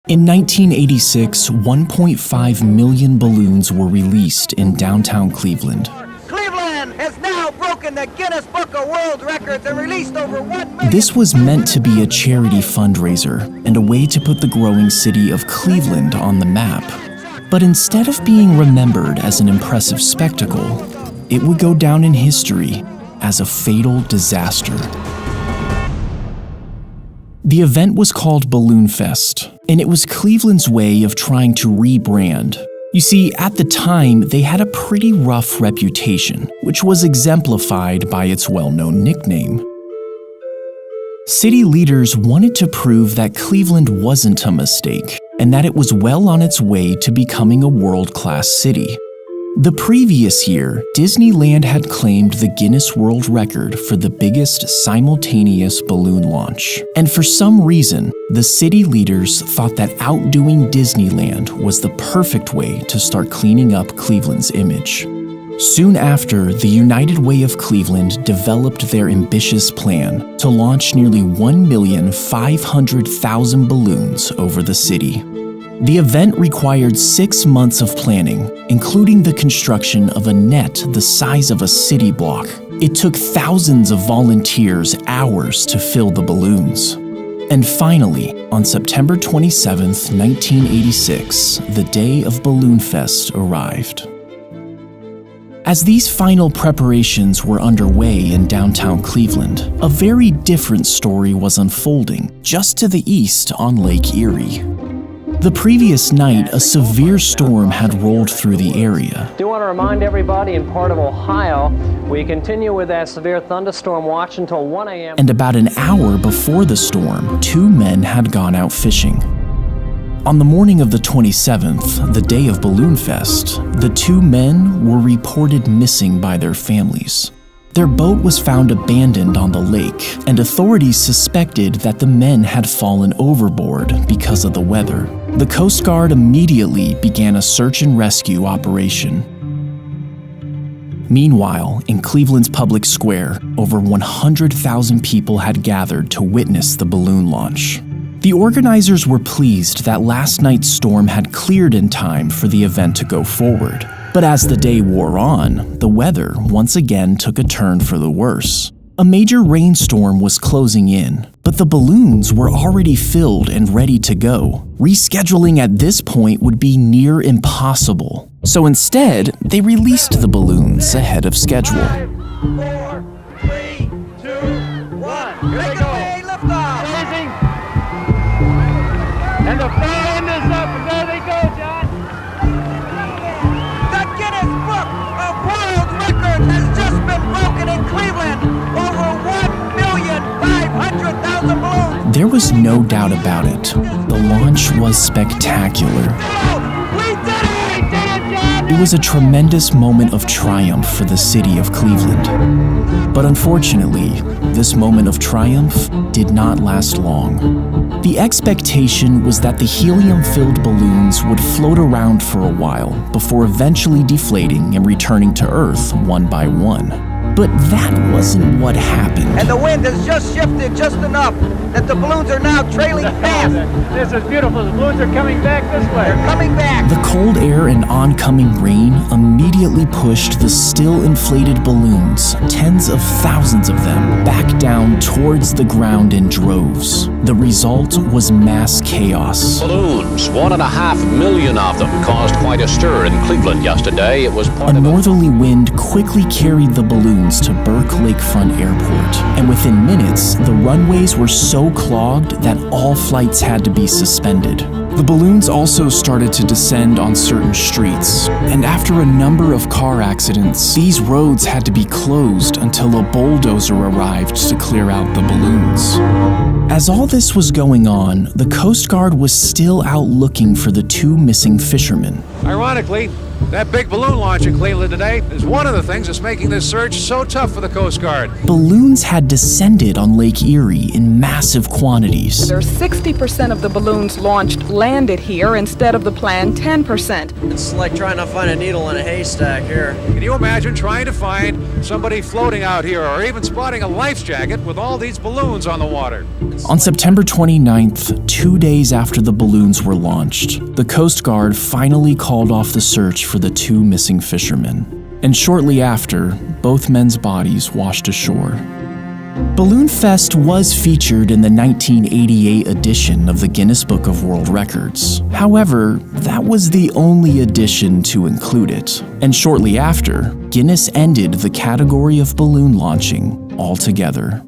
In 1986, 1.5 million balloons were released in downtown Cleveland. Cleveland has now broken the Guinness Book of World Records and released over 1 million. This was meant to be a charity fundraiser and a way to put the growing city of Cleveland on the map. But instead of being remembered as an impressive spectacle, it would go down in history as a fatal disaster. The event was called Balloon Fest, and it was Cleveland's way of trying to rebrand. You see, at the time, they had a pretty rough reputation, which was exemplified by its well-known nickname. City leaders wanted to prove that Cleveland wasn't a mistake, and that it was well on its way to becoming a world-class city. The previous year, Disneyland had claimed the Guinness World Record for the biggest simultaneous balloon launch. And for some reason, the city leaders thought that outdoing Disneyland was the perfect way to start cleaning up Cleveland's image. Soon after, the United Way of Cleveland developed their ambitious plan to launch nearly 1,500,000 balloons over the city. The event required 6 months of planning, including the construction of a net the size of a city block. It took thousands of volunteers hours to fill the balloons. And finally, on September 27, 1986, the day of Balloon Fest arrived. As these final preparations were underway in downtown Cleveland, a very different story was unfolding just to the east on Lake Erie. The previous night, a severe storm had rolled through the area. I do want to remind everybody in part of Ohio, we continue with that severe thunderstorm watch until 1 a.m. And about an hour before the storm, 2 men had gone out fishing. On the morning of the 27th, the day of Balloon Fest, the 2 men were reported missing by their families. Their boat was found abandoned on the lake, and authorities suspected that the men had fallen overboard because of the weather. The Coast Guard immediately began a search and rescue operation. Meanwhile, in Cleveland's public square, over 100,000 people had gathered to witness the balloon launch. The organizers were pleased that last night's storm had cleared in time for the event to go forward. But as the day wore on, the weather once again took a turn for the worse. A major rainstorm was closing in, but the balloons were already filled and ready to go. Rescheduling at this point would be near impossible. So instead, they released the balloons ahead of schedule. 5, 4, 3, 2, 1. Here we go. Lift off. Amazing. And the fan is up, and there they go, John. The Guinness Book of World Records has just been broken in Cleveland. Over 1,500,000 balloons. There was no doubt about it. The launch was spectacular. We did it! It was a tremendous moment of triumph for the city of Cleveland. But unfortunately, this moment of triumph did not last long. The expectation was that the helium-filled balloons would float around for a while before eventually deflating and returning to Earth one by one. But that wasn't what happened. And the wind has just shifted just enough that the balloons are now trailing fast. This is beautiful. The balloons are coming back this way. They're coming back. The cold air and oncoming rain immediately pushed the still inflated balloons, tens of thousands of them, back down towards the ground in droves. The result was mass chaos. Balloons, 1.5 million of them, caused quite a stir in Cleveland yesterday. It was A part of northerly wind quickly carried the balloons to Burke Lakefront Airport, and within minutes, the runways were so clogged that all flights had to be suspended. The balloons also started to descend on certain streets, and after a number of car accidents, these roads had to be closed until a bulldozer arrived to clear out the balloons. As all this was going on, the Coast Guard was still out looking for the 2 missing fishermen. Ironically, That big balloon launch in Cleveland today is one of the things that's making this search so tough for the Coast Guard. Balloons had descended on Lake Erie in massive quantities. There's 60% of the balloons launched landed here instead of the planned 10%. It's like trying to find a needle in a haystack here. Can you imagine trying to find somebody floating out here or even spotting a life jacket with all these balloons on the water? On September 29th, 2 days after the balloons were launched, the Coast Guard finally called off the search for the 2 missing fishermen. And shortly after, both men's bodies washed ashore. Balloon Fest was featured in the 1988 edition of the Guinness Book of World Records. However, that was the only edition to include it. And shortly after, Guinness ended the category of balloon launching altogether.